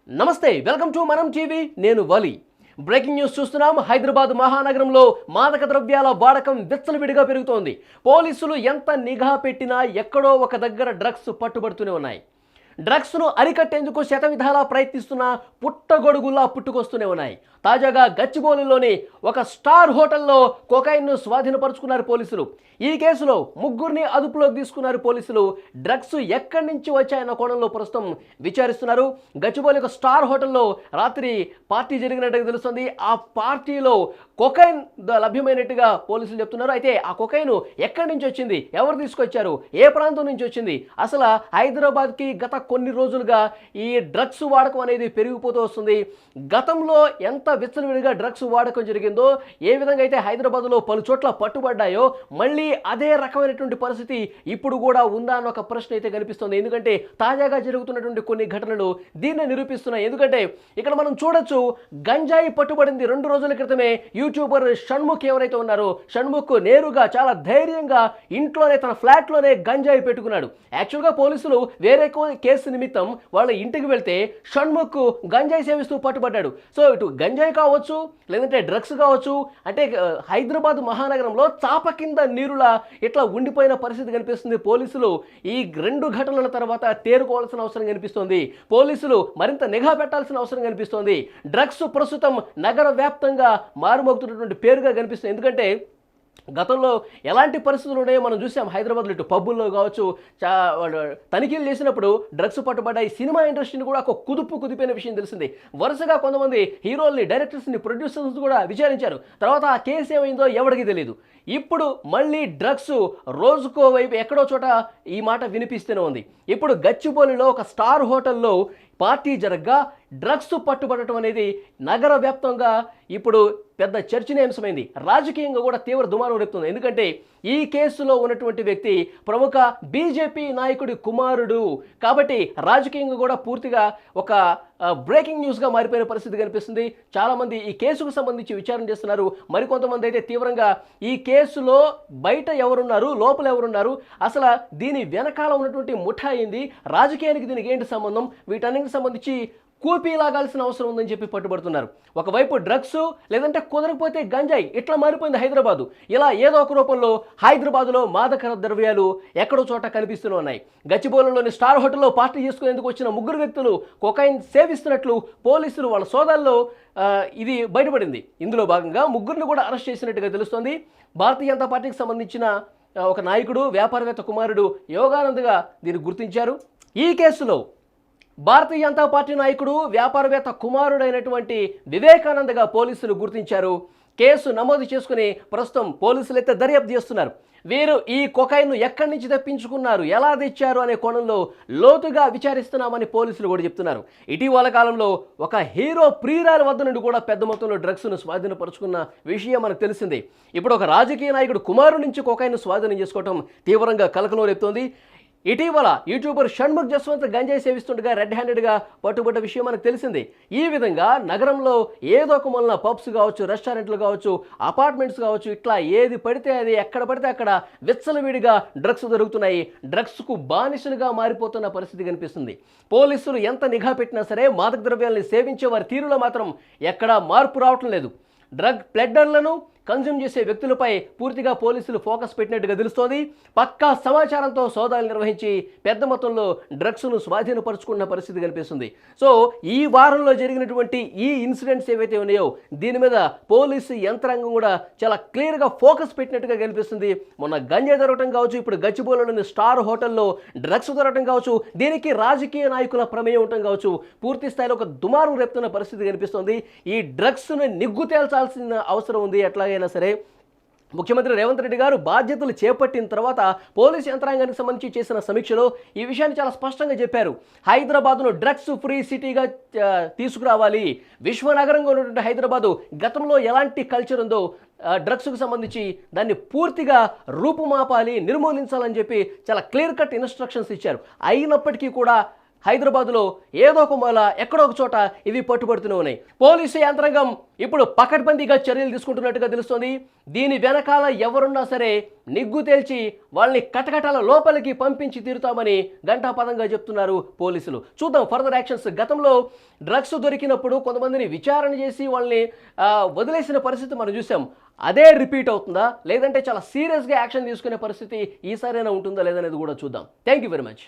నమస్తే, welcome to మనం TV. నేను వలి. బ్రేకింగ్ న్యూస్ చూస్తున్నాం. హైదరాబాద్ మహానగరంలో మాదక ద్రవ్యాల వాడకం విచ్చలవిడిగా పెరుగుతోంది. పోలీసులు ఎంత నిఘా పెట్టినా ఎక్కడో ఒక దగ్గర డ్రగ్స్ పట్టుబడుతూనే ఉన్నాయి. డ్రగ్స్ను అరికట్టేందుకు శతవిధాలా ప్రయత్నిస్తున్న పుట్టగొడుగుల్లా పుట్టుకొస్తూనే ఉన్నాయి. తాజాగా గచ్చిబౌలిలోని ఒక స్టార్ హోటల్లో కొకైన్ను స్వాధీనపరుచుకున్నారు పోలీసులు. ఈ కేసులో ముగ్గురిని అదుపులోకి తీసుకున్నారు పోలీసులు. డ్రగ్స్ ఎక్కడి నుంచి వచ్చాయన్న కోణంలో ప్రస్తుతం విచారిస్తున్నారు. గచ్చిబౌలి ఒక స్టార్ హోటల్లో రాత్రి పార్టీ జరిగినట్టుగా తెలుస్తుంది. ఆ పార్టీలో కొకైన్ లభ్యమైనట్టుగా పోలీసులు చెప్తున్నారు. అయితే ఆ కొకైన్ ఎక్కడి నుంచి వచ్చింది, ఎవరు తీసుకొచ్చారు, ఏ ప్రాంతం నుంచి వచ్చింది, అసలు హైదరాబాద్కి గత కొన్ని రోజులుగా ఈ డ్రగ్స్ వాడకం అనేది పెరిగిపోతూ వస్తుంది. గతంలో ఎంత విచ్చలవిడిగా డ్రగ్స్ వాడకం జరిగిందో, ఏ విధంగా అయితే హైదరాబాద్లో పలు చోట్ల పట్టుబడ్డాయో, మళ్ళీ అదే రకమైనటువంటి పరిస్థితి ఇప్పుడు కూడా ఉందా అన్న ఒక ప్రశ్న అయితే కనిపిస్తుంది. ఎందుకంటే తాజాగా జరుగుతున్నటువంటి కొన్ని ఘటనలు దీన్ని నిరూపిస్తున్నాయి. ఎందుకంటే ఇక్కడ మనం చూడొచ్చు, గంజాయి పట్టుబడింది 2 రోజుల క్రితమే. యూట్యూబర్ షణ్ముఖ్ ఎవరైతే ఉన్నారో, షణ్ముఖ్ నేరుగా చాలా ధైర్యంగా ఇంట్లోనే తన ఫ్లాట్లోనే గంజాయి పెట్టుకున్నాడు. యాక్చువల్గా పోలీసులు వేరే కేసు నిమిత్తం వాళ్ళ ఇంటికి వెళ్తే షణ్ముఖ్ గంజాయి సేవిస్తూ పట్టుబడ్డాడు. సో ఇటు గంజాయి కావచ్చు, లేదంటే డ్రగ్స్ కావచ్చు, అంటే హైదరాబాద్ మహానగరంలో చాప కింద నీరులా ఇట్లా ఉండిపోయిన పరిస్థితి కనిపిస్తుంది. పోలీసులు ఈ 2 ఘటనల తర్వాత తేరుకోవాల్సిన అవసరం కనిపిస్తోంది. పోలీసులు మరింత నిఘా పెట్టాల్సిన అవసరం కనిపిస్తోంది. డ్రగ్స్ ప్రస్తుతం నగర వ్యాప్తంగా మారుమోగుతున్నటువంటి పేరుగా కనిపిస్తుంది. ఎందుకంటే గతంలో ఎలాంటి పరిస్థితులు ఉన్నాయో మనం చూసాం. హైదరాబాద్లో ఇటు పబ్బుల్లో కావచ్చు, తనిఖీలు చేసినప్పుడు డ్రగ్స్ పట్టుబడ్డాయి. సినిమా ఇండస్ట్రీని కూడా ఒక కుదిపిన విషయం తెలిసింది. వరుసగా కొంతమంది హీరోల్ని, డైరెక్టర్స్ని, ప్రొడ్యూసర్స్ కూడా విచారించారు. తర్వాత ఆ కేసు ఏమైందో ఎవరికి తెలియదు. ఇప్పుడు మళ్ళీ డ్రగ్స్ రోజుకో వైపు ఎక్కడో చోట ఈ మాట వినిపిస్తూనే ఉంది. ఇప్పుడు గచ్చిబౌలిలో ఒక స్టార్ హోటల్లో పార్టీ జరగ్గా డ్రగ్స్ పట్టుబడటం అనేది నగర వ్యాప్తంగా ఇప్పుడు పెద్ద చర్చనీయాంశమైంది. రాజకీయంగా కూడా తీవ్ర దుమారం రేపుతుంది. ఎందుకంటే ఈ కేసులో ఉన్నటువంటి వ్యక్తి ప్రముఖ బీజేపీ నాయకుడి కుమారుడు కాబట్టి రాజకీయంగా కూడా పూర్తిగా ఒక బ్రేకింగ్ న్యూస్గా మారిపోయిన పరిస్థితి కనిపిస్తుంది. చాలామంది ఈ కేసుకు సంబంధించి విచారణ చేస్తున్నారు. మరికొంతమంది అయితే తీవ్రంగా ఈ కేసులో బయట ఎవరున్నారు, లోపల ఎవరున్నారు, అసలు దీని వెనకాల ఉన్నటువంటి ముఠా ఏంది, రాజకీయానికి దీనికి ఏంటి సంబంధం, వీటన్నిటికి సంబంధించి కూపీ లాగాల్సిన అవసరం ఉందని చెప్పి పట్టుబడుతున్నారు. ఒకవైపు డ్రగ్స్, లేదంటే కుదరకపోతే గంజాయి, ఇట్లా మారిపోయింది హైదరాబాదు. ఇలా ఏదో ఒక రూపంలో హైదరాబాదులో మాదక ద్రవ్యాలు ఎక్కడో చోట కనిపిస్తూనే ఉన్నాయి. గచ్చిబౌలిలోని స్టార్ హోటల్లో పార్టీ చేసుకునేందుకు వచ్చిన 3 వ్యక్తులు కొకైన్ సేవిస్తున్నట్లు పోలీసులు వాళ్ళ సోదాల్లో ఇది బయటపడింది. ఇందులో భాగంగా 3 కూడా అరెస్ట్ చేసినట్టుగా తెలుస్తోంది. భారతీయ జనతా పార్టీకి సంబంధించిన ఒక నాయకుడు, వ్యాపారవేత్త కుమారుడు యోగానంద్గా దీన్ని గుర్తించారు. ఈ కేసులో భారతీయ జనతా పార్టీ నాయకుడు, వ్యాపారవేత్త కుమారుడైనటువంటి వివేకానందగా పోలీసులు గుర్తించారు. కేసు నమోదు చేసుకుని ప్రస్తుతం పోలీసులు అయితే దర్యాప్తు చేస్తున్నారు. వీరు ఈ కొకైన్ను ఎక్కడి నుంచి తెప్పించుకున్నారు, ఎలా తెచ్చారు అనే కోణంలో లోతుగా విచారిస్తున్నామని పోలీసులు కూడా చెప్తున్నారు. ఇటీవల కాలంలో ఒక హీరో ప్రియురాల వద్ద నుండి కూడా పెద్ద మొత్తంలో డ్రగ్స్ను స్వాధీనపరుచుకున్న విషయం మనకు తెలిసింది. ఇప్పుడు ఒక రాజకీయ నాయకుడు కుమారుడి నుంచి కొకైన్ను స్వాధీనం చేసుకోవడం తీవ్రంగా కలకలం రేపుతోంది. ఇటీవల యూట్యూబర్ షణ్ముఖ్ జస్వంత్ గంజాయి సేవిస్తుండగా రెడ్ హ్యాండెడ్గా పట్టుబడ్డ విషయం మనకు తెలిసింది. ఈ విధంగా నగరంలో ఏదో ఒక మూలన పబ్స్ కావచ్చు, రెస్టారెంట్లు కావచ్చు, అపార్ట్మెంట్స్ కావచ్చు, ఇట్లా ఏది పడితే అది, ఎక్కడ పడితే అక్కడ విచ్చలవిడిగా డ్రగ్స్ దొరుకుతున్నాయి. డ్రగ్స్కు బానిసలుగా మారిపోతున్న పరిస్థితి కనిపిస్తుంది. పోలీసులు ఎంత నిఘా పెట్టినా సరే మాదక ద్రవ్యాలని సేవించే వారి తీరులో మాత్రం ఎక్కడా మార్పు రావటం లేదు. డ్రగ్ ప్లెడ్డర్లను కన్జ్యూమ్ చేసే వ్యక్తులపై పూర్తిగా పోలీసులు ఫోకస్ పెట్టినట్టుగా తెలుస్తోంది. పక్కా సమాచారంతో సోదాలు నిర్వహించి పెద్ద మొత్తంలో డ్రగ్స్ను స్వాధీనపరుచుకున్న పరిస్థితి కనిపిస్తుంది. సో ఈ వారంలో జరిగినటువంటి ఈ ఇన్సిడెంట్స్ ఏవైతే ఉన్నాయో దీని మీద పోలీసు యంత్రాంగం కూడా చాలా క్లియర్గా ఫోకస్ పెట్టినట్టుగా కనిపిస్తుంది. మొన్న గంజాయి దొరకటం కావచ్చు, ఇప్పుడు గచ్చిబౌలిలోని స్టార్ హోటల్లో డ్రగ్స్ దొరకటం కావచ్చు, దీనికి రాజకీయ నాయకుల ప్రమేయం ఉండటం కావచ్చు, పూర్తి స్థాయిలో ఒక దుమారం రేపుతున్న పరిస్థితి కనిపిస్తుంది. ఈ డ్రగ్స్ను నిగ్గు తేల్చాల్సిన అవసరం ఉంది. ఎట్లాగైనా సరే ముఖ్యమంత్రి రేవంత్ రెడ్డి గారు బాధ్యతలు చేపట్టిన తర్వాత పోలీసు యంత్రాంగానికి సంబంధించి చేసిన సమీక్షలో ఈ విషయాన్ని చాలా స్పష్టంగా చెప్పారు. హైదరాబాద్ను డ్రగ్స్ ఫ్రీ సిటీగా తీసుకురావాలి. విశ్వనగరంగా ఉన్నటువంటి హైదరాబాదు గతంలో ఎలాంటి కల్చర్ ఉందో డ్రగ్స్కు సంబంధించి దాన్ని పూర్తిగా రూపుమాపాలి, నిర్మూలించాలని చెప్పి చాలా క్లియర్ కట్ ఇన్స్ట్రక్షన్స్ ఇచ్చారు. అయినప్పటికీ కూడా హైదరాబాద్లో ఏదో ఒక మూల ఎక్కడో ఒక చోట ఇవి పట్టుబడుతూనే ఉన్నాయి. పోలీసు యంత్రాంగం ఇప్పుడు పకడ్బందీగా చర్యలు తీసుకుంటున్నట్టుగా తెలుస్తోంది. దీని వెనకాల ఎవరున్నా సరే నిగ్గు తేల్చి వాళ్ళని కటకటాల లోపలికి పంపించి తీరుతామని ఘంటాపదంగా చెప్తున్నారు పోలీసులు. చూద్దాం ఫర్దర్ యాక్షన్స్. గతంలో డ్రగ్స్ దొరికినప్పుడు కొంతమందిని విచారణ చేసి వాళ్ళని వదిలేసిన పరిస్థితి మనం చూసాం. అదే రిపీట్ అవుతుందా, లేదంటే చాలా సీరియస్గా యాక్షన్ తీసుకునే పరిస్థితి ఈసారైనా ఉంటుందా లేదనేది కూడా చూద్దాం. Thank you very much.